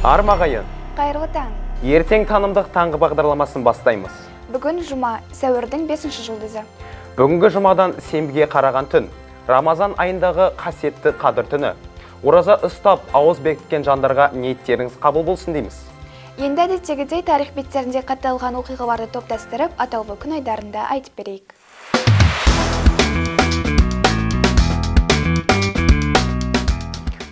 Армағайын, Қайырлы таң. ертең танымдық таңғы бағдарламасын бастаймыз. Бүгін жұма, сәуірдің 5-ші жұлдызы. Бүгінгі жұмадан сенбіге қараған түн, Рамазан айындағы қасиетті қадір түні. Ораза ұстап, ауыз бекіткен жандарға ниеттеріңіз қабыл болсын дейміз. Енді әдеттегідей тарих беттерінде қатталған оқиғаларды топтастырып, атаулы күн айдарында айтып берейік.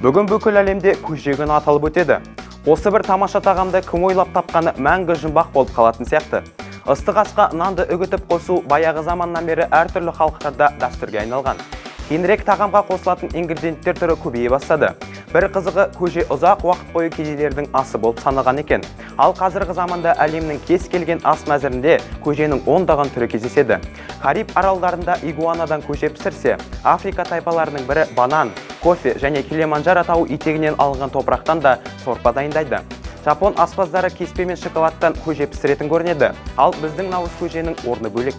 Бүгін бүкіл әлемде көже күні аталып өтеді. Осы бір тамаша тағамды кім ойлап тапқаны мәңгі жұмбақ болып қалатын сияқты. Ыстық асқа нанды үгітіп қосу баяғы заманнан бері әртүрлі халықтарда дәстүрге айналған. Кейінірек тағамға қосылатын ингредиенттер түрі көбейе бастады. Бір қызығы, көже ұзақ уақыт бойы кедейлердің асы болып саналған екен. Ал қазіргі заманда әлемнің кез келген ас мәзірінде көженің ондаған түрі кездеседі. Кариб аралдарында игуанадан көже пісірсе, Африка тайпаларының бірі банан, кофе және Килиманджаро тауы етегінен алынған топырақтан да сорпа дайындайды. Жапон аспаздары кеспе мен шоколадтан көже пісіретін көрінеді, ал біздің науыз көженің орны бөлек.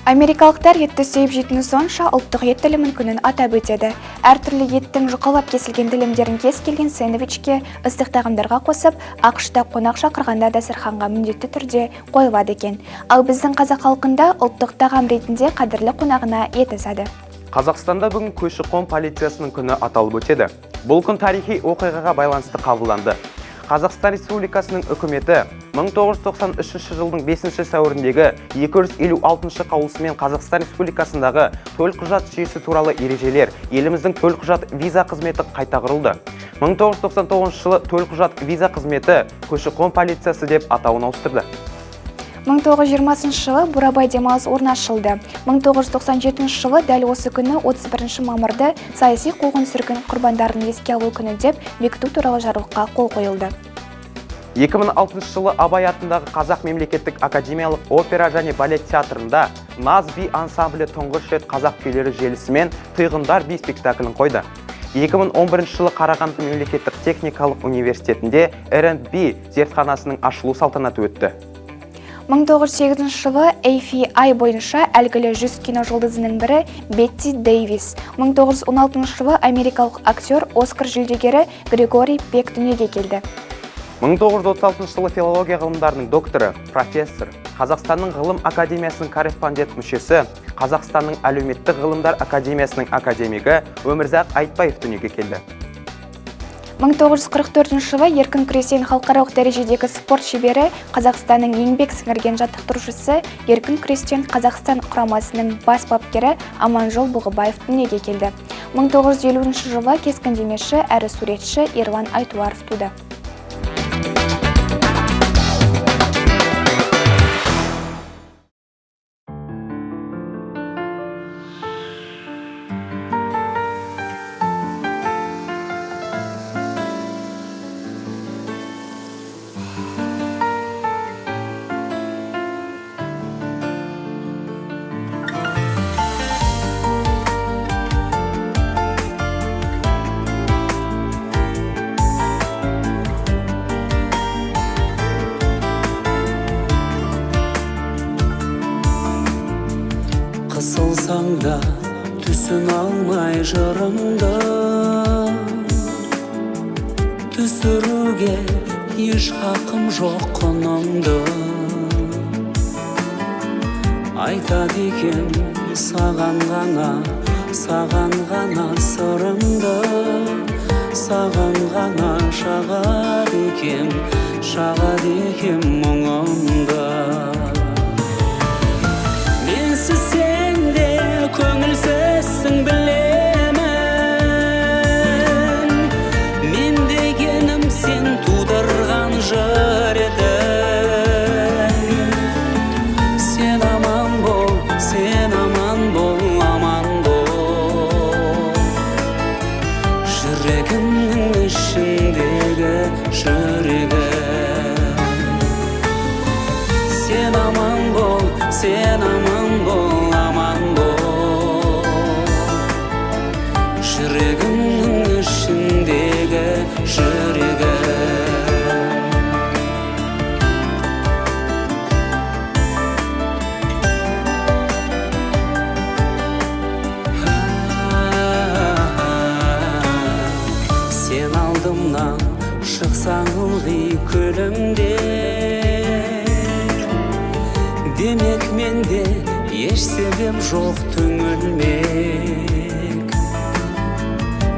Америкалықтар етті сүйіп жейтіні сонша ұлттық ет тілімін күнін атап өтеді. Әртүрлі еттің жұқалап кесілген тілімдерін кез келген сэндвичке, ыстық тағамдарға қосып, ақшта қонақ шақырғанда дастарханға міндетті түрде қойылады екен. Ал біздің қазақ халқында ұлттық тағам ретінде қадірлі қонағына ет асады. Қазақстанда бүгін көші-қон полициясының күні аталып өтеді. Бұл күн тарихи оқиғаға байланысты қабылданды. Қазақстан Республикасының үкіметі 1993 жылдың 5 сәуіріндегі 256 қаулысымен Қазақстан Республикасындағы төлқұжат жүйесі туралы ережелер, еліміздің төлқұжат виза қызметі қайта құрылды. 1999 жылы төлқұжат виза қызметі көші-қон полициясы деп атауын ауыстырды. 1920 жылы Бурабай демалыс орны ашылды. 1997 жылы дәл осы күні 31 мамырды саяси қуғын-сүргін құрбандарын еске алу күні деп бекіту туралы жарлыққа қол қойылды. 2006 жылы Абай атындағы Қазақ мемлекеттік академиялық опера және балет театрында Наз би ансамблі тұңғыш рет қазақ күйлері желісімен Тұйғындар би спектаклін қойды. 2011 жылы Қарағанды мемлекеттік техникалық университетінде R&B зертханасының ашылу салтанаты өтті. 1908 жылы AFI бойынша әлгілі 100 кино жұлдызының бірі Бетти Дэвис. 1916 жылы америкалық актер Оскар жүлдегері Григорий Пек дүниеге келді. 1936 жылы филология ғылымдарының докторы, профессор, Қазақстанның ғылым академиясының корреспондент мүшесі, Қазақстанның әлеуметтік ғылымдар академиясының академигі Өмірзақ Айтбаев дүниеге келді. 1944 жылы еркін күрестен халықаралық дәрежедегі спорт шебері, Қазақстанның еңбек сіңірген жаттықтырушысы, еркін күрестен Қазақстан құрамасының бас бапкері Аманжол Бұғыбаев дүниеге келді. 1950 жылы кескіндемеші әрі суретші Ерлан Айтуаров туды. Қысылсаң да түсін алмай жырымды, түсіруге еш хақым жоқ құнымды. Айтады екен саған ғана сырымды, саған ғана шағады екен мұңымды. Менсіз көңілсізсің білемін, мен дегенім сен тудырған жыр едің. Сен аман бол, аман бол, жүрегімнің ішіндегі жүрегім. Сен аман бол, аман бол, жүрегімнің ішіндегі жүрегім. Сен алдымнан шықсаң ылғи күлімде. Демек менде еш себеп жоқ түңілмек.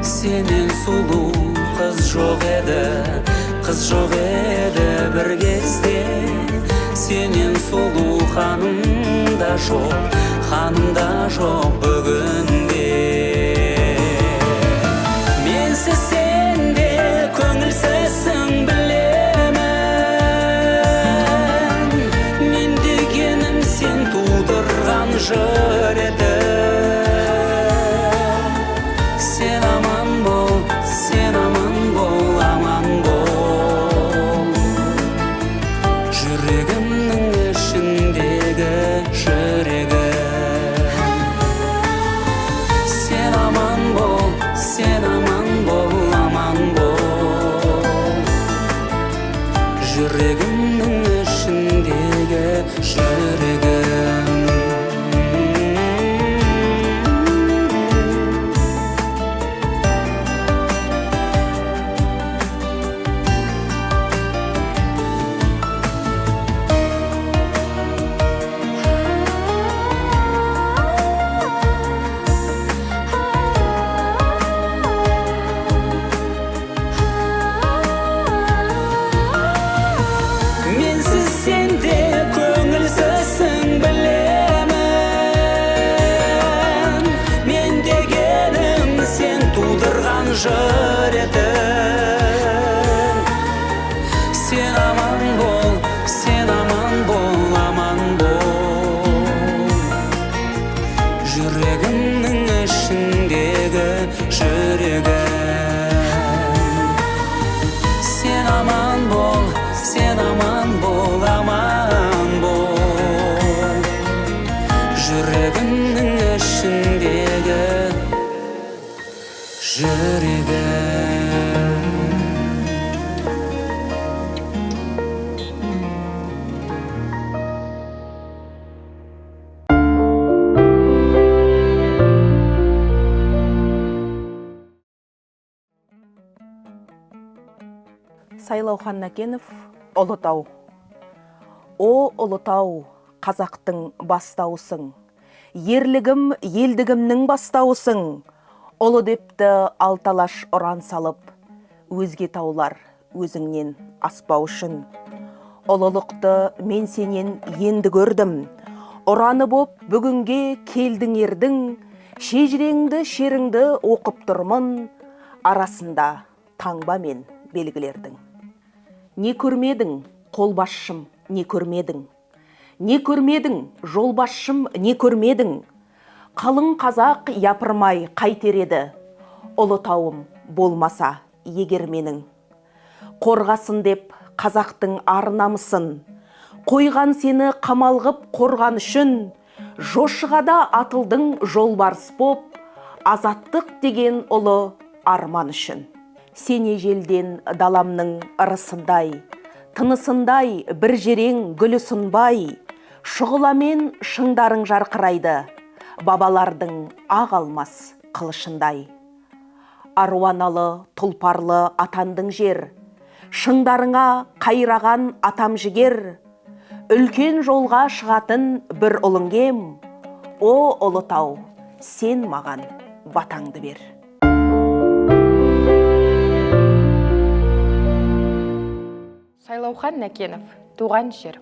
Сенен сұлу қыз жоқ еді, қыз жоқ еді бір кезде. Сенен сұлу ханым да жоқ бүгінде. Менсіз сенде көңілсізсің білемін. Мен дегенім сен тудырған жыр еді. Сен аман бол, аман бол. Жүрегімнің ішіндегі жүрегім. Сен аман бол, аман бол. Жүрегімнің ішіндегі жүрегім. Менсіз сенде көңілсізсің білемін. Мен дегенім сен тудырған жыр едің. Сен аман бол, аман бол. Жүрегімнің ішіндегі жүрегім. Сен аман бол, аман бол. Жүрегімнің ішіндегі жүрегім. Сайлаухан Накенов, Ұлытау. О, Ұлытау, қазақтың бастауысың. Ерлігім, елдігімнің бастауысың. Ұлы депті алталаш ұран салып, өзге таулар өзіңнен аспау үшін. Ұлылықты мен сенен енді көрдім. Ұраны боп бүгінге келдің ердің. Шежіреңді, шеріңді оқып тұрмын. Арасында таңба мен белгілердің. Не көрмедің, қолбасшым, не көрмедің? Не көрмедің, жолбасшым, не көрмедің? Қалың қазақ япырмай қайтереді. Ұлытауым болмаса егер менің. Қорғасын деп қазақтың ар намысын. Қойған сені қамалғып қорған үшін. Жошығада атылдың жолбарыс боп. Азаттық деген ұлы арман үшін. Сен ежелден даламның ырысындай, тынысындай бір жерең гүлі сынбай, шұғыламен шыңдарың жарқырайды, бабалардың ақ алмас қылышындай. Аруаналы, тұлпарлы атандың жер, шыңдарыңа қайраған атам жігер, үлкен жолға шығатын бір ұлың кем. О, Ұлытау, сен маған батаңды бер. Сайлаухан Накенов, туған жер.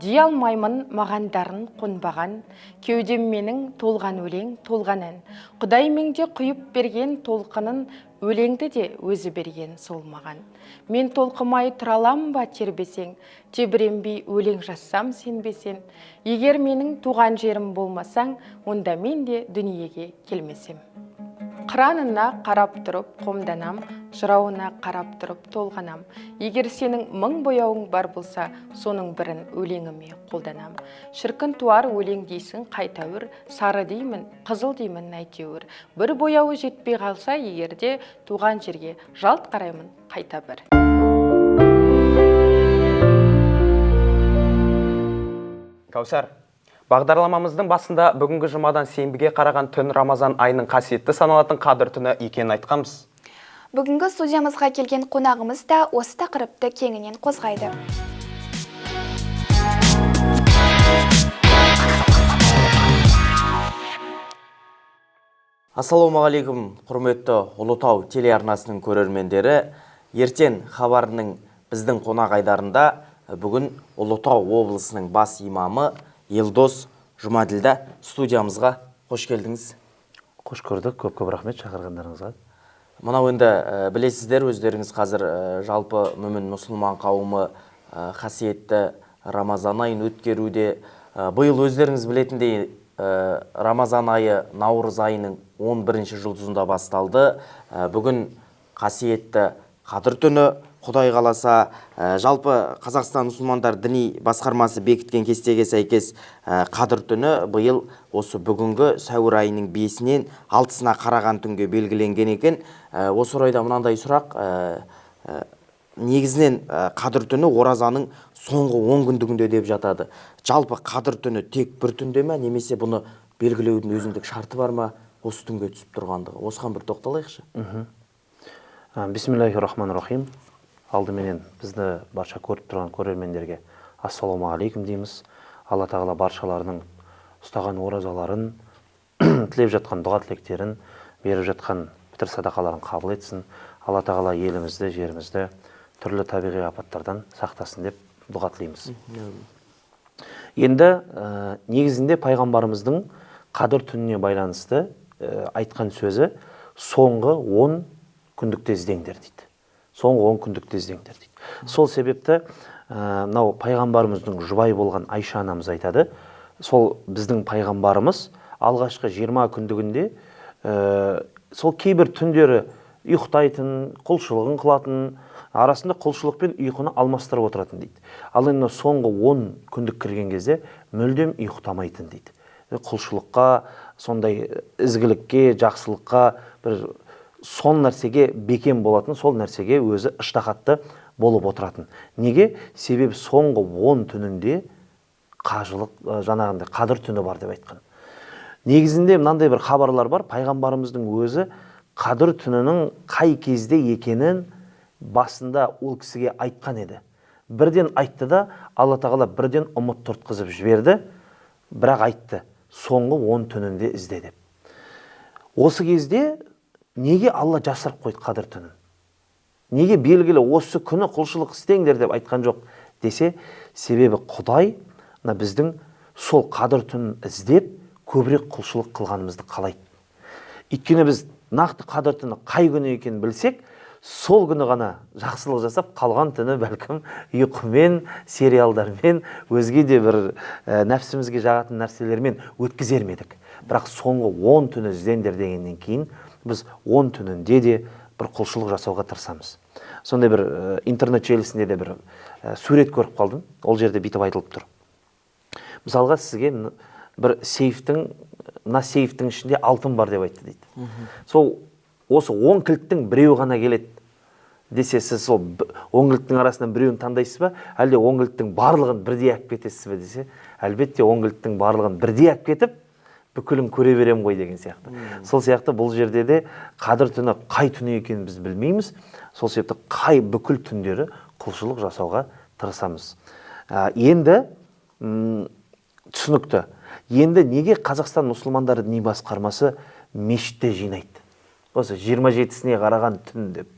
Дей алмаймын маған дарын қонбаған, кеудем менің толған өлең, толған ән. Құдай менде құйып берген толқынын, өлеңді де өзі берген сол маған. Мен толқымай тұралам ба тербесең, тебіренбей өлең жазсам сенбесең. Егер менің туған жерім болмасаң, онда мен де дүниеге келмесем. Қыранына қарап тұрып қомданам, жырауына қарап тұрып толғанам. Егер сенің мың бояуың бар болса, соның бірін өлеңіме қолданам. Шіркін туар өлең дейсің қайтауыр, сары деймін, қызыл деймін әйтеуір. Бір бояуы жетпей қалса егерде, туған жерге жалт қараймын қайта бір. Кәусар, бағдарламамыздың басында бүгінгі жұмадан сенбіге қараған түн Рамазан айының қасиетті саналатын қадір түні екенін айтқанбыз. Бүгінгі студиямызға келген қонағымыз да осы тақырыпты кеңінен қозғайды. Ассалаумағалейкум, құрметті Ұлытау телеарнасының көрермендері. Ертең хабарының біздің қонақ айдарында бүгін Ұлытау облысының бас имамы Елдос Жұмаділда студиямызға қош келдіңіз. Қош көрдік, көп рахмет шақырғандарыңызға. Мынау енді білесіздер, өздеріңіз қазір жалпы мүмін мұсылман қауымы қасиетті Рамазан айын өткеруде. Биыл өздеріңіз білетіндей Рамазан айы Наурыз айының 11-ші жұлдызында басталды. Бүгін қасиетті Қадір түні, Құдай қаласа, жалпы Қазақстан мұсылмандар діни басқармасы бекіткен кестеге сәйкес Қадір түні биыл осы бүгінгі сәуір айының 5-нен 6-сына қараған түнге белгіленген екен. Осы орайда мынандай сұрақ, негізінен Қадір түні оразаның соңғы 10 күндігінде деп жатады. Жалпы Қадір түні тек бір түнде ме, немесе бұны белгілеудің өзіндік шарты бар ма, осы түнге түсіп тұрғандығы? Осыған бір тоқталайықшы. Бисмиллахир-рахманир-рахим. Алдыменен бізді барша көріп тұрған көрермендерге ассалаумағалейкум дейміз. Алла тағала баршаларының ұстаған оразаларын, тілеп жатқан дұға тілектерін, беріп жатқан пітір садақаларын қабыл етсін. Алла тағала елімізді, жерімізді түрлі табиғи апаттардан сақтасын деп дұға тілейміз. Енді негізінде пайғамбарымыздың Қадір түніне байланысты айтқан сөзі соңғы 10 күндікте іздеңдер дейді. Соңғы 10 күндікте іздеңдер дейді. Сол себепті мынау пайғамбарымыздың жұбайы болған Айша анамыз айтады. Сол біздің пайғамбарымыз алғашқы 20 күндігінде сол кейбір түндері ұйықтайтын, құлшылығын қылатын, арасында құлшылық пен ұйқыны алмастырып отыратын дейді. Ал енді соңғы 10 күндік кірген кезде мүлдем ұйықтамайтын дейді. Құлшылыққа, сондай ізгілікке, жақсылыққа, бір сол нәрсеге бекем болатын, сол нәрсеге өзі ыштахатты болып отыратын. Неге? Себебі соңғы 10 түнінде қажылық, жаңағындай Қадір түні бар деп айтқан. Негізінде мынандай бір хабарлар бар, пайғамбарымыздың өзі Қадір түнінің қай кезде екенін басында ол кісіге айтқан еді. Бірден айтты да, Алла тағала бірден ұмыт тұртқызып жіберді, бірақ айтты, соңғы 10 түнінде ізде деп. Осы кезде неге Алла жасырып қойды Қадір түнін? Неге белгілі осы күні құлшылық істеңдер деп айтқан жоқ десе, себебі Құдай біздің сол Қадір түнін іздеп көбірек құлшылық қылғанымызды қалайды. Өйткені біз нақты Қадір түні қай күні екенін білсек, сол күні ғана жақсылық жасап, қалған түні бәлкім ұйқымен, сериалдармен, өзге де бір нәпсімізге жағатын нәрселермен өткізер медік. Бірақ соңғы 10 түні іздеңдер дегеннен кейін біз 10 түнінде де бір құлшылық жасауға тырысамыз. Сондай бір интернет желісінде де бір сурет көріп қалдым. Ол жерде бүйтіп айтылып тұр. Мысалға сізге бір сейфтің ішінде алтын бар деп айтты дейді. Сол осы 10 кілттің біреуі ғана келеді десе, сіз сол 10 кілттің арасынан біреуін таңдайсыз ба, әлде 10 кілттің барлығын бірдей алып кетесіз бе десе, әлбетте 10 кілттің барлығын бірдей алып кетіп, бүкілін көре берем ғой деген сияқты. Сол сияқты бұл жерде де Қадір түні қай түні екенін біз білмейміз. Сол себепті қай бүкіл түндері құлшылық жасауға тырысамыз. Енді түсінікті. Енді неге Қазақстан мұсылмандары діни басқармасы мешітте жинайды? Осы 27-сіне қараған түн деп.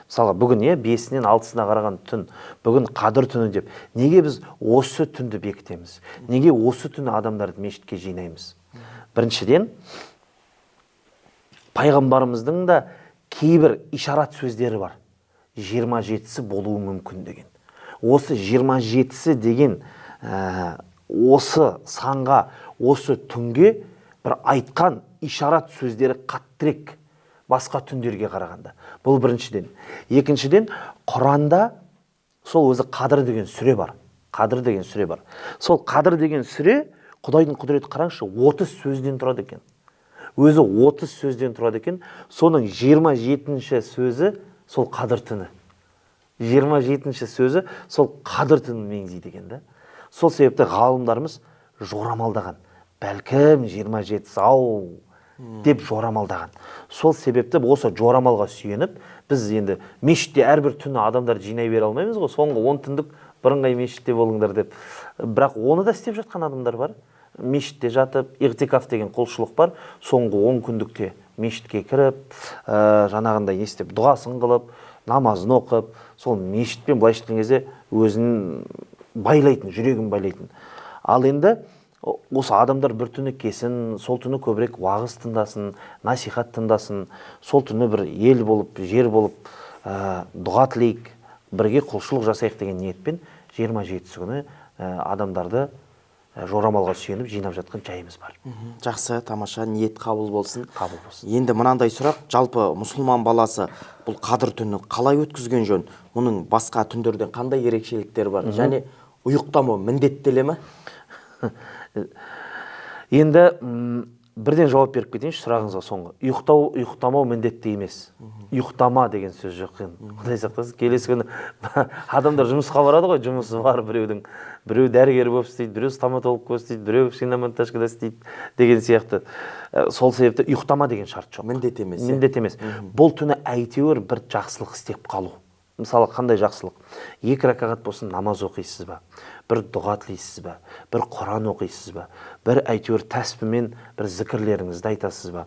Мысалы, бүгін 5-нен 6-сына қараған түн, бүгін Қадір түні деп. Неге біз осы түнді бекітеміз? Неге осы түні адамдарды мешітке жинаймыз? Біріншіден, пайғамбарымыздың да кейбір ишарат сөздері бар. 27-сі болуы мүмкін деген. Осы 27-сі деген осы санға, осы түнге бір айтқан ишарат сөздері қаттырек басқа түндерге қарағанда. Бұл біріншіден. Екіншіден, Құранда сол өзі Қадір деген сүре бар. Қадір деген сүре бар. Сол Қадір деген сүре Құдайдың құдіреті қараңызшы, 30 сөзден тұрады екен. Өзі 30 сөзден тұрады екен. Соның 27-ші сөзі сол Қадір түні. 27-ші сөзі сол Қадір түнін меңзейді екен да. Сол себепті ғалымдарымыз жорамалдаған. Бәлкім 27-сі деп жорамалдаған. Сол себепті осы жорамалға сүйеніп, біз енді мешітте әрбір түні адамдар жинай бере алмаймыз ғой, соңғы 10 түндік бірыңғай мешітте болыңдар деп. Бірақ оны да істеп жатқан адамдар бар. Мешітте жатып, иғтикаф деген құлшылық бар. Соңғы 10 күндікте мешітке кіріп, жаңағындай не істеп, дұғасын қылып, намазын оқып, сол мешітпен былайша айтқан кезде өзін байлайтын, жүрегін байлайтын. Ал енді осы адамдар бір түні кесін, сол түні көбірек уағыз тыңдасын, насихат тыңдасын, сол түні бір ел болып, жер болып, дұға тілейік, бірге құлшылық жасайық деген ниетпен 27 күні адамдарды жорамалға сүйеніп жинап жатқан жайымыз бар. Жақсы, тамаша, ниет қабыл болсын. Қабыл болсын. Енді мынандай сұрақ, жалпы мұсылман баласы бұл қадір түні қалай өткізген жөн? Мұның басқа түндерден қандай ерекшеліктері бар? Және ұйықтамау міндеттеле ме? Енді бірден жауап беріп кетейінші сұрағыңызға соңғы. Ұйықтамау міндетті емес. Ұйықтама деген сөз жоқ. Құдай сақтасын, келесі күні адамдар жұмысқа барады ғой, жұмысы бар біреудің. Біреу дәрігер болып істейді, біреу стоматолог болып істейді, біреу шиномонтажкада істейді деген сияқты. Сол себепті ұйықтама деген шарт жоқ. Міндет емес. Міндет емес. Бұл түні әйтеуір бір жақсылық істеп қалу. Мысалы, қандай жақсылық? 2 ракағат болсын намаз оқисыз ба? Бір дұға тілейсіз ба? Бір Құран оқисыз ба? Бір әйтеуір тәсбімен бір зікірлеріңізді айтасыз ба?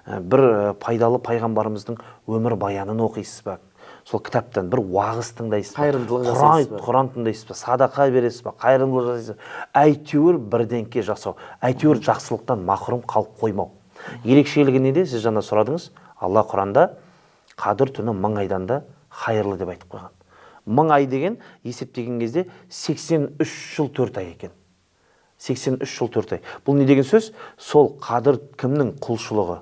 Бір пайдалы пайғамбарымыздың өмір баянын оқисыз ба? Сол кітаптан бір уағыз тыңдайсыз ба? Қайырымдылық жасайсыз ба? Құран тыңдайсыз ба? Садақа бересіз ба? Қайырымдылық жасайсыз ба? Әйтеуір бірдеңке жасау. Әйтеуір жақсылықтан махрұм қалып қоймау. Ерекшелігі неде? Сіз жаңа сұрадыңыз. Алла Құранда қадір түні 1000 айдан да хайырлы деп айтып қойған. 1000 ай деген есептеген кезде 83 жыл 4 ай екен. 83 жыл 4 ай. Бұл не деген сөз? Сол қадір кімнің құлшылығы,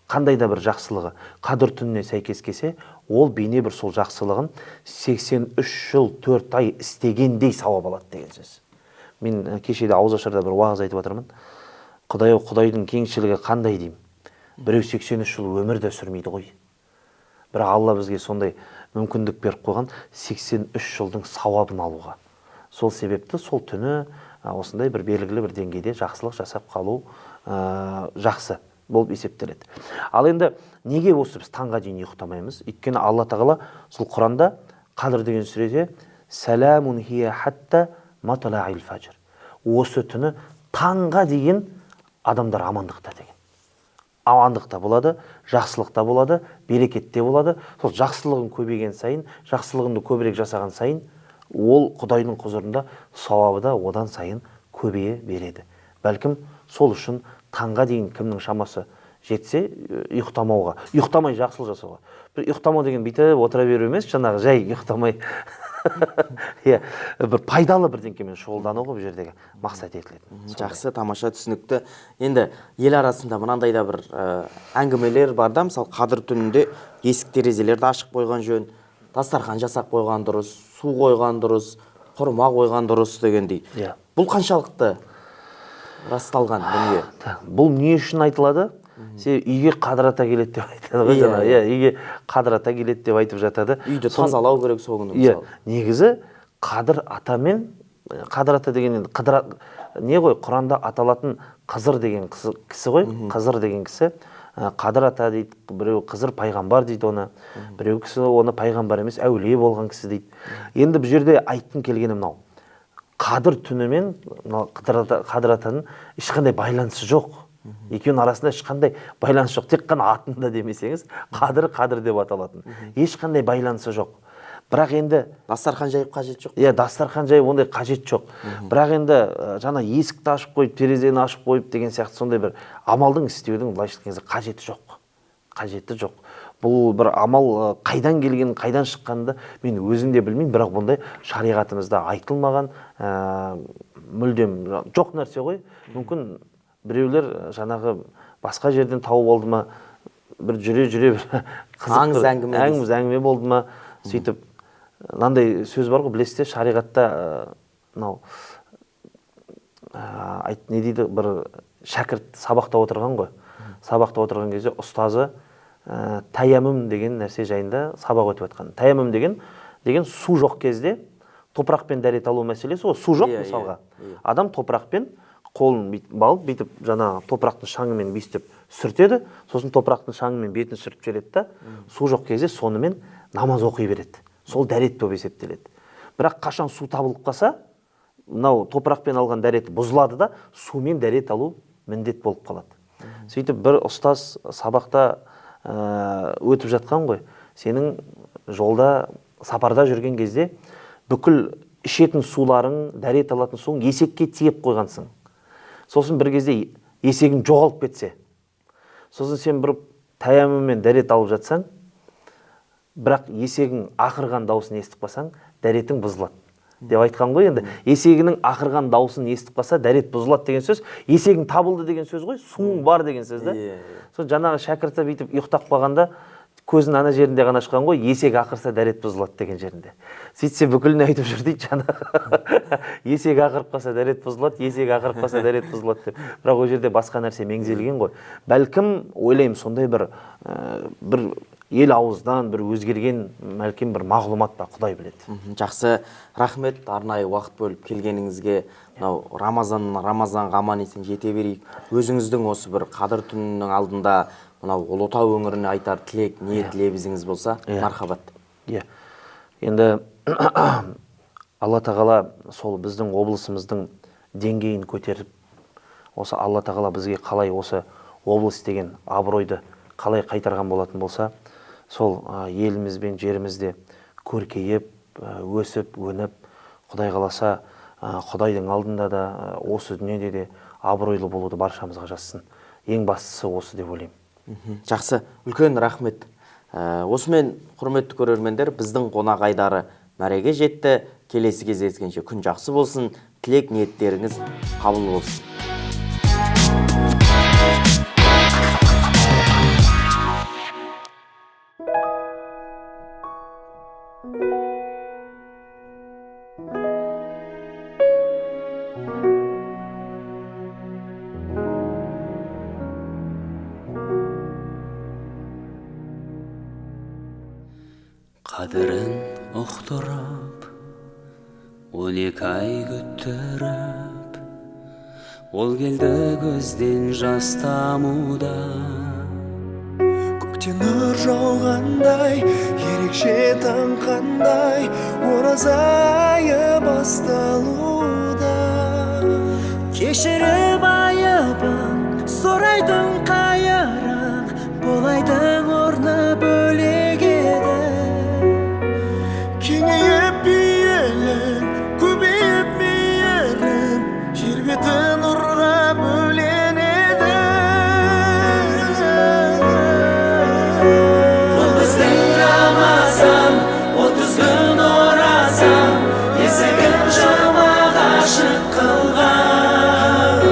қандай да бір жақсылығы қадір түніне сәйкес келсе, ол бейне бір сол жақсылығын 83 жыл 4 ай істегендей сауап алады деген сөз. Мен кешеде ауызашарда бір уағыз айтып отырмын. Құдай, Құдайдың кеңшілігі қандай деймін? Біреу 83 жыл өмірде сүрмейді ғой. Бірақ Алла бізге сондай мүмкіндік беріп қойған 83 жылдың сауабын алуға. Сол себепті сол түні осындай бір белгілі бір деңгейде жақсылық жасап қалу жақсы болып есептеледі. Ал енді неге осы біз таңға дейін ұйықтамаймыз? Өйткені Алла Тағала сол Құранда Қадыр деген сүреде «Сәләмун хия хатта матла'ил фаджр». Осы түні таңға дейін адамдар амандықта деген. Амандықта болады, жақсылықта болады, берекетте болады. Сол жақсылығын көбейген сайын, жақсылығынды көбірек жасаған сайын, ол Құдайдың құзырында сауабы да одан сайын көбейе береді. Бәлкім сол үшін таңға дейін кімнің шамасы жетсе, ұйықтамай жақсылық жасауға. Бір ұйықтамау деген бүйтіп отыра беру емес, жаңағы жай ұйықтамай бір пайдалы бірдеңкемен шұғылдану ғой бұл жердегі мақсат етіледі. Жақсы, тамаша, түсінікті. Енді ел арасында мынандай да бір әңгімелер бар да, мысалы қадір түнінде есік терезелерді ашық қойған жөн, дастархан жасап қойған дұрыс, су қойған дұрыс, құрма қойған дұрыс дегендей. Бұл қаншалықты расталған дүние? Бұл не үшін айтылады? Себебі үйге қадыр ата келеді деп айтады ғой жаңа. Үйге қадыр ата келеді деп айтып жатады. Үйді тазалау керек сол күні мысалы. Негізі қадыр атамен, қадыр ата деген не ғой, Құранда аталатын Қызыр деген кісі ғой, Қызыр деген кісі. Қадыр ата дейді, біреу Қызыр пайғамбар дейді оны, біреу кісі оны пайғамбар емес, әулие болған кісі дейді. Енді бұл жерде айтқым келгені мынау. Қадыр түнімен қадыр атаның ешқандай байланысы жоқ. Екеуінің арасында ешқандай байланыс жоқ. Тек қана атында демесеңіз, қадыр деп аталатын. Ешқандай байланысы жоқ. Бірақ енді дастархан жайып қажет жоқ. Дастархан жайып ондай қажет жоқ. Бірақ енді жаңа есікті ашып қойып, терезені ашып қойып деген сияқты сондай бір амалдың істеудің былайша айтқан қажеті жоқ. Қажеті жоқ. Бұл бір амал қайдан келген, қайдан шыққанды мен өзім де білмеймін, бірақ бұндай шариғатымызда айтылмаған, мүлдем жоқ нәрсе ғой. Мүмкін біреулер жаңағы басқа жерден тауып алды ма, бір жүре бір аңыз әңгіме болды ма, сөйтіп мынандай сөз бар ғой, білесіздер, шариғатта мынау не дейді, бір шәкірт сабақта отырған ғой. Сабақта отырған кезде ұстазы таяммум деген нәрсе жайында сабақ өтіп жатқан. Таяммум деген су жоқ кезде топырақпен дәрет алу мәселесі ғой. Су жоқ мысалға. Адам топырақпен қолын балып бүйтіп жаңағы топырақтың шаңымен бүйтіп сүртеді, сосын топырақтың шаңымен бетін сүртіп жібереді да, су жоқ кезде сонымен намаз оқи береді. Сол дәрет болып есептеледі. Бірақ қашан су табылып қалса, мынау топырақпен алған дәреті бұзылады да, сумен дәрет алу міндет болып қалады. Сөйтіп бір ұстаз сабақта өтіп жатқан ғой, сенің жолда сапарда жүрген кезде бүкіл ішетін суларың, дәрет алатын суың есекке тиеп қойғансың. Сосын бір кезде есегің жоғалып кетсе, сосын сен бір таямымен дәрет алып жатсаң, бірақ есегің ақырған дауысын естіп қалсаң, дәретің бұзылады деп айтқан ғой. Енді есегінің ақырған дауысын естіп қалса, дәрет бұзылады деген сөз, есегің табылды деген сөз ғой, суың бар деген сөз да. Сол жаңағы шәкірті бүйтіп ұйықтап қалғанда көзін ана жерінде ғана ашқан ғой, есек ақырса дәрет бұзылады деген жерінде. Сөйтсе бүкіліне айтып жүр дейді жаңағы. Есек ақырып қалса дәрет бұзылады, есек ақырып қалса дәрет бұзылады деп. Бірақ ол жерде басқа нәрсе меңзелген ғой. Бәлкім ойлаймын сондай бір ел ауыздан бір өзгерген мәлкем бір мағлұмат па, Құдай біледі. Жақсы, рахмет, арнайы уақыт бөліп келгеніңізге. Мынау Рамазанға аман есен жете берейік. Өзіңіздің осы бір қадір түнінің алдында мынау Ұлытау өңіріне айтар тілек, ниет лебізіңіз болса, мархабат. Енді Алла тағала сол біздің облысымыздың деңгейін көтеріп, осы Алла тағала бізге қалай осы облыс деген абыройды қалай қайтарған болатын болса, сол еліміз бен жерімізде көркейіп, өсіп, өніп, Құдай қаласа, Құдайдың алдында да, осы дүниеде де абыройлы болуды баршамызға жазсын. Ең бастысы осы деп ойлаймын. Жақсы, үлкен рахмет. Осымен, құрметті көрермендер, біздің қонақ айдары мәреге жетті. Келесі кездескенше күн жақсы болсын, тілек ниеттеріңіз қабыл болсын. Қадірін ұқтырып, 12 ай күттіріп, ол келді көзден жас тамуда. Көктен нұр жауғандай, ерекше таң қандай, ораза айы басталуда. Кешіріп айыбын, сұрайдың қайырын, болайдың орны бөлек еді. Кеңейіп бейелің, көбейіп мейірім, жер беті нұрға бөленеді. Бұл біздің Рамазан, 30 күн оразан, есігін жамақ ашық қылған.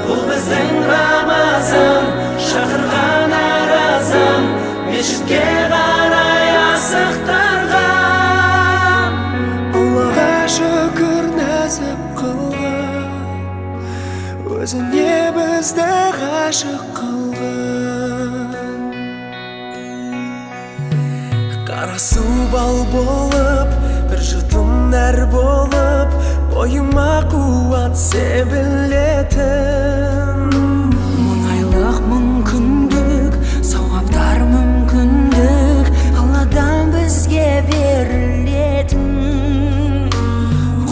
Бұл біздің Рамазан, шақырған аразан, мешітке қарай асықтарға. Шүкір нәсіп қылған, өзіне бізді ғашық қылған. Қарасу бал болып, бір жұтым нәр болып, бойыма қуат себілетін. Мұңайлық мүмкіндік, сауаптар мүмкіндік, Алладан бізге берілетін.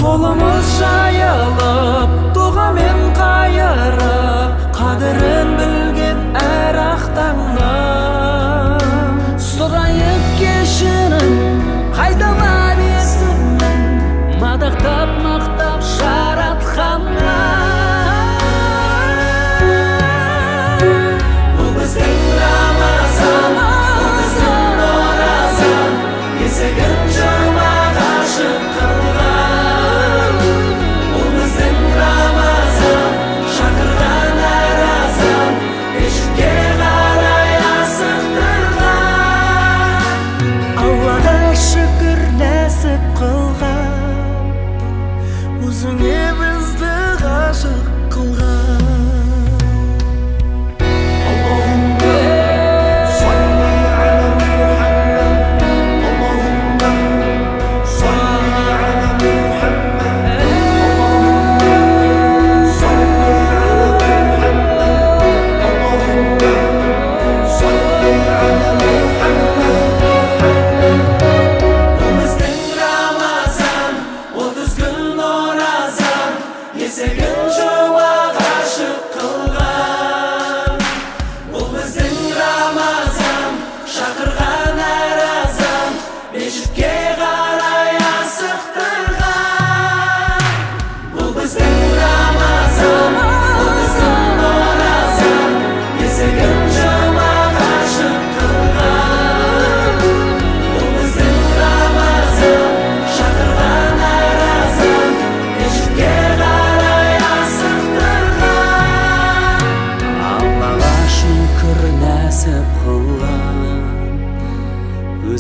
Қолымыз жайылып, дұғамен қайырып, қадірін білген әр ақтаңнан. Сұрайық кешірін, қайталап есімін, мадақтап мақтап жаратқаннан.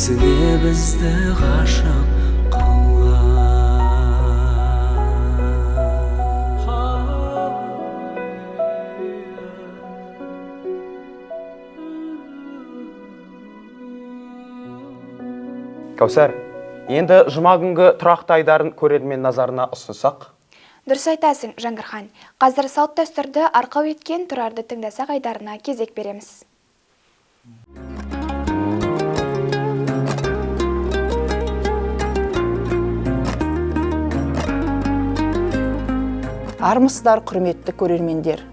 өзіңе бізді ғашық Кәусәр, енді жұма күнгі тұрақты айдарын көрермен назарына ұсынсақ? Дұрыс айтасың, Жаңғырхан. Қазір салт дәстүрді арқау еткен тұрарды тыңдасақ айдарына кезек береміз. Армысыздар, құрметті көрермендер.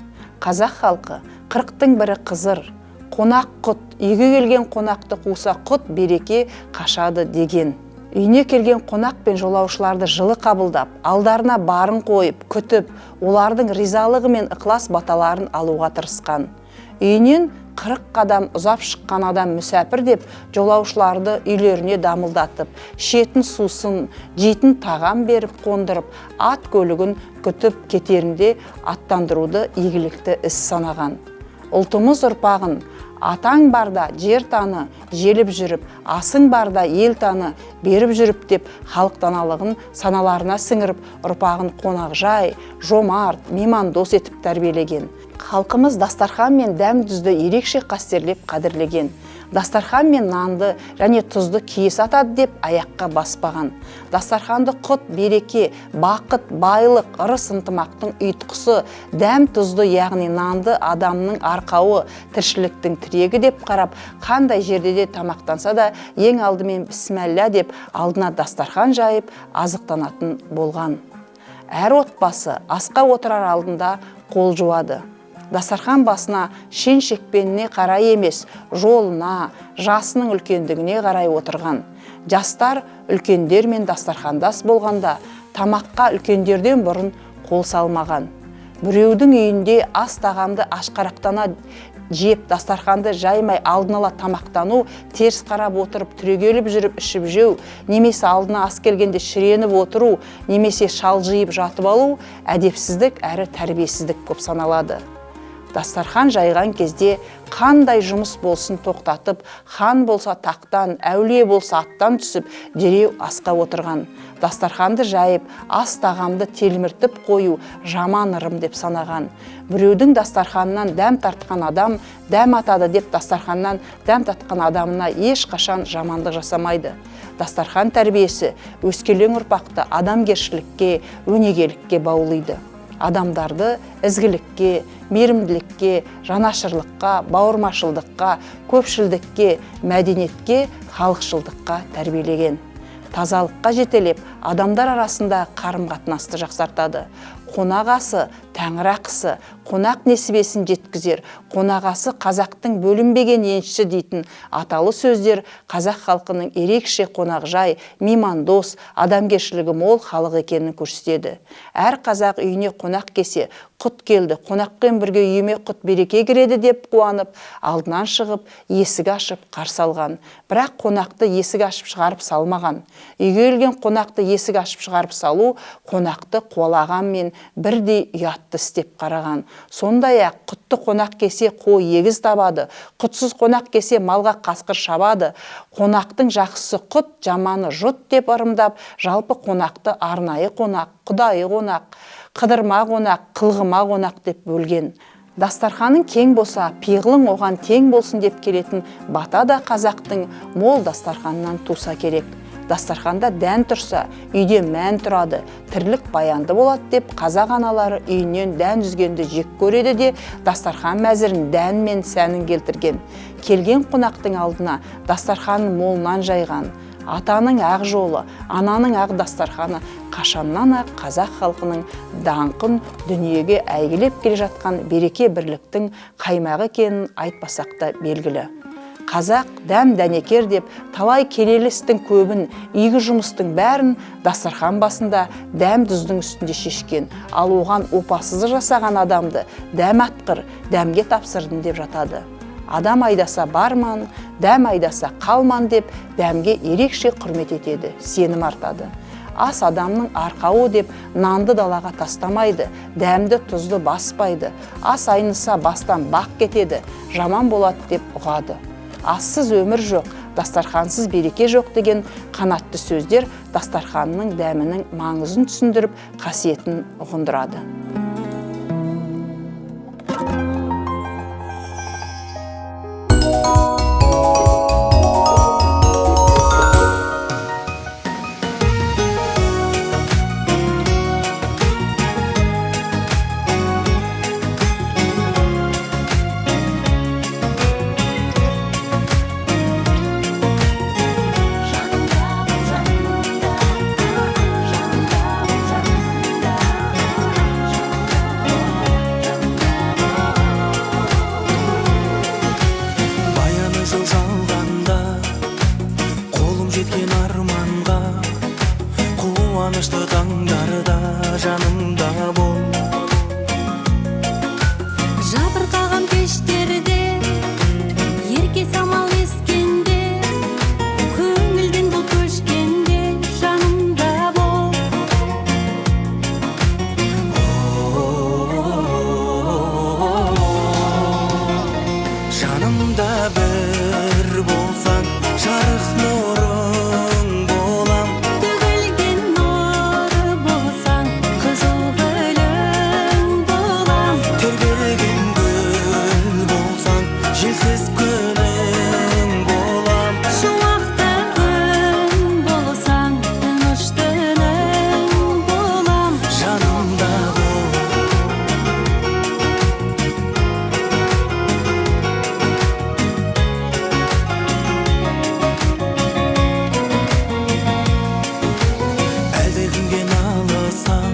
Қазақ халқы 40-тың бірі қызыр, қонақ құт, үйге келген қонақты қуса құт береке қашады деген. Үйіне келген қонақ пен жолаушыларды жылы қабылдап, алдарына барын қойып, күтіп, олардың ризалығы мен ықылас баталарын алуға тырысқан. Үйінен 40 қадам ұзап шыққан адам мүсәпір деп, жолаушыларды үйлеріне дамылдатып, шетін сусын, жейтін тағам беріп қондырып, ат көлігін күтіп кетерінде аттандыруды игілікті іс санаған. Ұлтымыз ұрпағын атаң барда жер таны желіп жүріп, асың барда ел таны беріп жүріп деп халық даналығын саналарына сіңіріп, ұрпағын қонақжай, жомарт, меймандос етіп тәрбиелеген. Халқымыз дастархан мен дәм тұзды ерекше қастерлеп қадірлеген. Дастархан мен нанды және тұзды киіз атады деп аяққа баспаған. Дастарханды құт, береке, бақыт, байлық, ырыс ынтымақтың ұйытқысы, дәм тұзды, яғни нанды адамның арқауы, тіршіліктің тірегі деп қарап, қандай жерде де тамақтанса да ең алдымен бісміллә деп алдына дастархан жайып азықтанатын болған. Әр отбасы асқа отырар алдында қол жуады. Дастархан басына шен шекпеніне қарай емес, жолына, жасының үлкендігіне қарай отырған. Жастар үлкендермен дастархандас болғанда, тамаққа үлкендерден бұрын қол салмаған. Біреудің үйінде ас тағамды ашқарақтана жеп, дастарханды жаймай алдын ала тамақтану, теріс қарап отырып түрегеліп жүріп ішіп жеу, немесе алдына ас келгенде шіреніп отыру, немесе шалжиып жатып алу әдепсіздік әрі тәрбиесіздік көп саналады. Дастархан жайған кезде қандай жұмыс болсын тоқтатып, хан болса тақтан, әулие болса аттан түсіп, дереу асқа отырған. Дастарханды жайып, ас тағамды телміртіп қою жаман ырым деп санаған. Біреудің дастарханынан дәм тартқан адам, дәм атады деп дастарханнан дәм татқан адамына ешқашан жамандық жасамайды. Дастархан тәрбиесі өскелең ұрпақты адамгершілікке, өнегелікке баулиды. Адамдарды ізгілікке, мейірімділікке, жанашырлыққа, бауырмашылдыққа, көпшілдікке, мәдениетке, халықшылдыққа тәрбиелеген. Тазалыққа жетелеп, адамдар арасында қарым-қатынасты жақсартады. Қонағасы, тәңірақысы, қонақ несібесін жеткізер, қонағасы қазақтың бөлінбеген еншісі дейтін аталы сөздер қазақ халқының ерекше қонақжай, меймандос, адамгершілігі мол халық екенін көрсетеді. Әр қазақ үйіне қонақ келсе, құт келді, қонақпен бірге үйіме құт береке кіреді деп қуанып, алдынан шығып, есік ашып қарсы алған. Бірақ қонақты есік ашып шығарып салмаған. Үйге келген қонақты есік ашып шығарып салу, қонақты қуалағанмен бірдей ұятты істеп қараған. Сондай-ақ құтты қонақ келсе қой егіз табады, құтсыз қонақ келсе малға қасқыр шабады. Қонақтың жақсысы құт, жаманы жұт деп ырымдап, жалпы қонақты арнайы қонақ, құдайы қонақ, қыдырма қонақ, қылғыма қонақ деп бөлген. Дастарханың кең болса, пиғылың оған тең болсын деп келетін бата да қазақтың мол дастарханнан туса керек. Дастарханда дән тұрса, үйде мән тұрады, тірлік баянды болады деп қазақ аналары үйінен дән үзгенді жек көреді де дастархан мәзірін дән мен сәнін келтірген. Келген қонақтың алдына дастарханын молынан жайған. Атаның ақ жолы, ананың ақ дастарханы қашаннан ақ қазақ халқының даңқын дүниеге әйгілеп келе жатқан береке бірліктің қаймағы екенін айтпасақ та белгілі. Қазақ дәм дәнекер деп талай келелі істің көбін, игі жұмыстың бәрін дастархан басында дәм тұздың үстінде шешкен. Ал оған опасызы жасаған адамды дәм атқыр, дәмге тапсырдым деп жатады. Адам айдаса барман, дәм айдаса қалман деп дәмге ерекше құрмет етеді, сенім артады. Ас адамның арқауы деп нанды далаға тастамайды, дәмді тұзды баспайды. Ас айныса бастан бақ кетеді, жаман болады деп ұғады. Ассыз өмір жоқ, дастархансыз береке жоқ деген қанатты сөздер дастарханның дәмінің маңызын түсіндіріп, қасиетін ұғындырады. Баяны жыл жалғанда, қолым жеткен арманға, қуанышты таңдарда жанымда бол. Жабырқаған кештерде, ерке самал ескенде, көңілден бұл көшкенде жанымда бол. Жанымда бір болсаң, жарық нұрың болам. Төгілген нұры болсаң, қызыл гүлің болам. Тербелген гүл болсаң, желсіз күнің болам. Шуақты күн болсаң, тыныш түнің болам. Жанымда бол. Әлде кімге налысаң,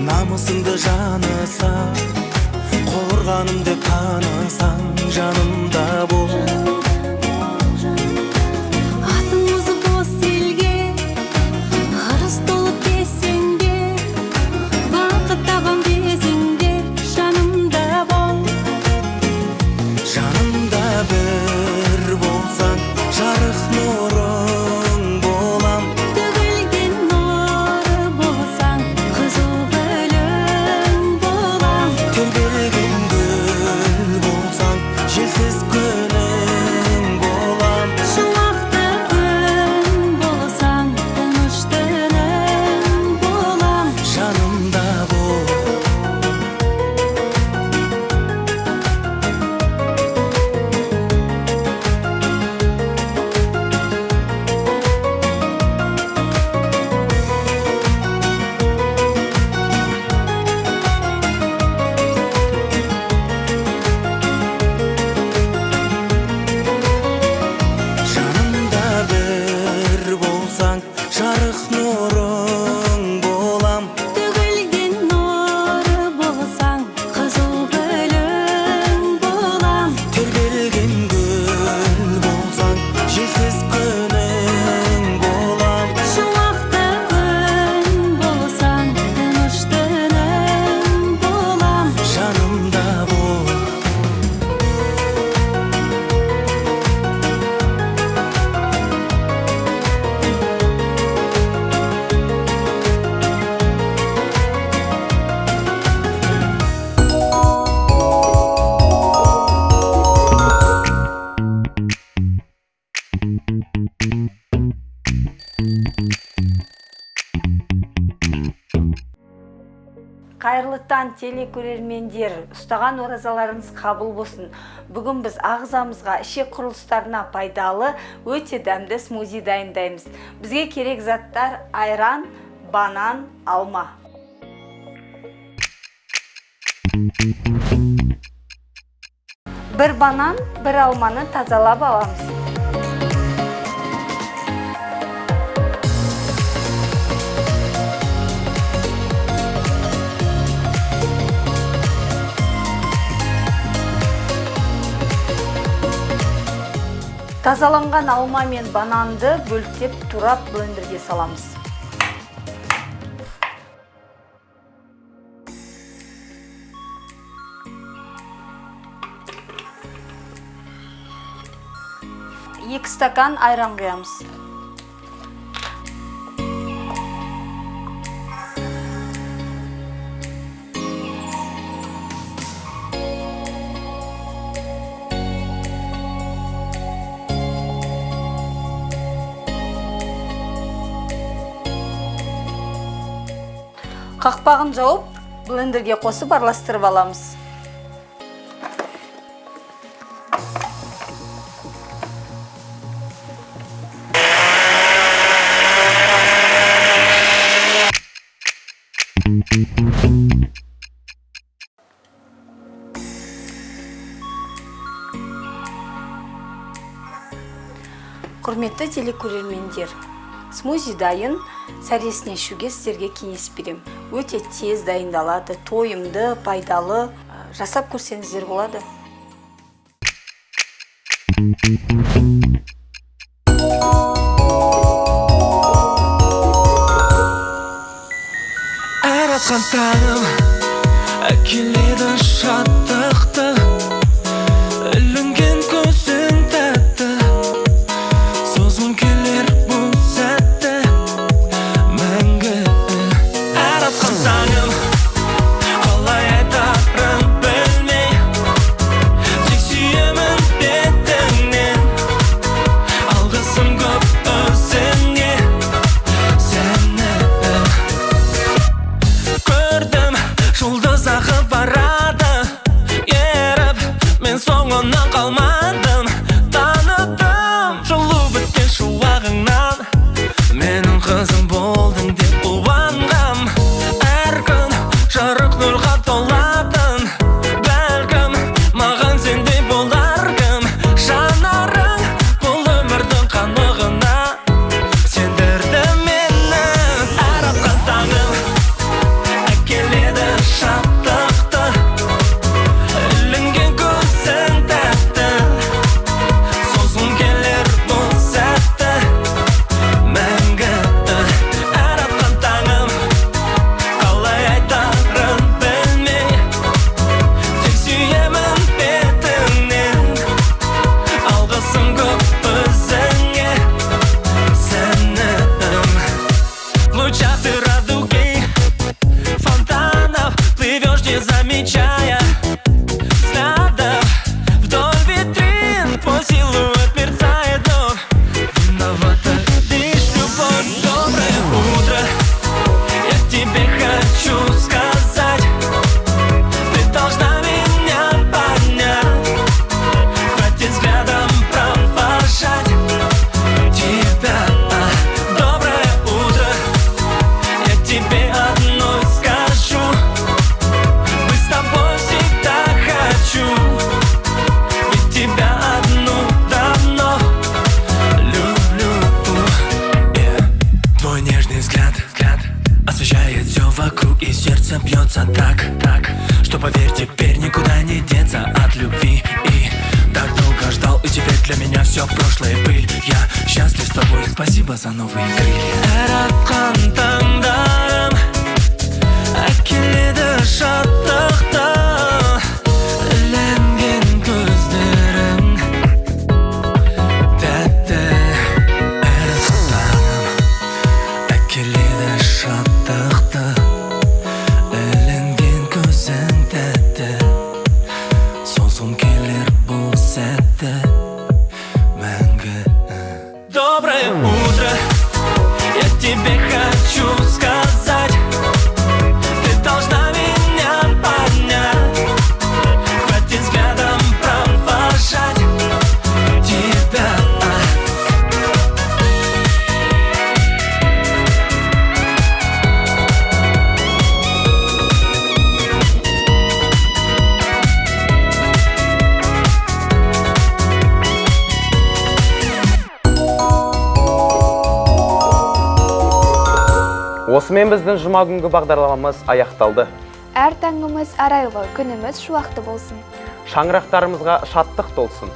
намысыңды жанысаң, қорғаным деп танысаң, жанымда бол. Атың озып бос елге, ырыс толып кесеңде, бақыт табам десеңде, жанымда бол. Жанымда бір болсаң, жарық нұрың болам. Төгілген нұры болсаң, қызыл гүлің болам. Тербелген гүл болсаң, желсіз күнің болам. Шуақты күн болсаң, тыныш түнің болам. Жанымда бол. Жанымда бір болсаң, жарық нұрың болам. Төгілген нұры болсаң, қызыл гүлің болам. Тербелген гүл болсаң, желсіз күнің болам. Шуақты күн болсаң, тыныш түнің болам. Жанымда бол. Қайырлы таң телекөрермендер, ұстаған оразаларыңыз қабыл болсын. Бүгін біз ағзамызға, ішек құрылыстарына пайдалы, өте дәмді смузи дайындаймыз. Бізге керек заттар айран, банан, алма. Бір банан, бір алманы тазалап аламыз. Тазаланған алма мен бананды бөліктеп турап блендерге саламыз. Екі стакан айран құямыз. Қақпағын жауып, блендерге қосып араластырып аламыз. Құрметті телекөрермендер, смузи дайын, сәресіне ішуге сіздерге кеңес берем. Өте тез дайындалады, тойымды, пайдалы, жасап көрсеңіздер болады. Әр атқан таңым әкеледі шаттықты, ілінген көзің тәтті, созғым келер бұл сәтті мәңгі. Әр атқан таңым қалай айтарын білмей, тек сүйемін бетіңнен, алғысым көп өзіңе сені. Көрдім жұлдыз ағып барады еріп, мен соңынан қалмадым, таныдым жылу біткен шуағыңнан, менің қызым болдың деп қуанғам. Әр күн жарық нұрға толатын, бәлкім маған сендей болар кім. Жанарың бұл өмірдің қанығына сендірді мені. Әр атқан таңым әкеледі шаттықты, ілінген көзің тәтті, созғым келер бұл сәтті мәңгі. Әр атқан таңым қалай айтарын білмей, тек сүйемін бетіңнен, алғысым көп өзіңе сені. В лучах ты радуги фонтанов плывешь, не замечая взглядов. Вдоль витрин твой силуэт мерцает, но виновата лишь любовь. Доброе утро, я тебе хочу сказать, ты должна меня понять, хватит взглядом провожать тебя. Доброе утро, я тебе одно скажу, быть с тобой всегда хочу, ведь тебя одну давно люблю. Твой нежный взгляд освещает все вокруг, и сердце бьется так, что, поверь, теперь никуда не деться от любви. И так долго ждал, и теперь для меня все прошлое пыль. Я счастлив с тобой, спасибо за новые крылья. Әр атқан таңдарым әкеледі шаттықты, ілінген көздерің тәтті. Әр атқан таңым әкеледі шаттықты, ілінген көзің тәтті, созғым келер бұл сәтті мәңгі. Доброе утро, я тебе хочу сказать, ты должна меня понять, хватит взглядом провожать тебя. Осымен біздің жұма күнгі бағдарламамыз аяқталды. Әр таңымыз арайлы, күніміз шуақты болсын. Шаңырақтарымызға шаттық толсын.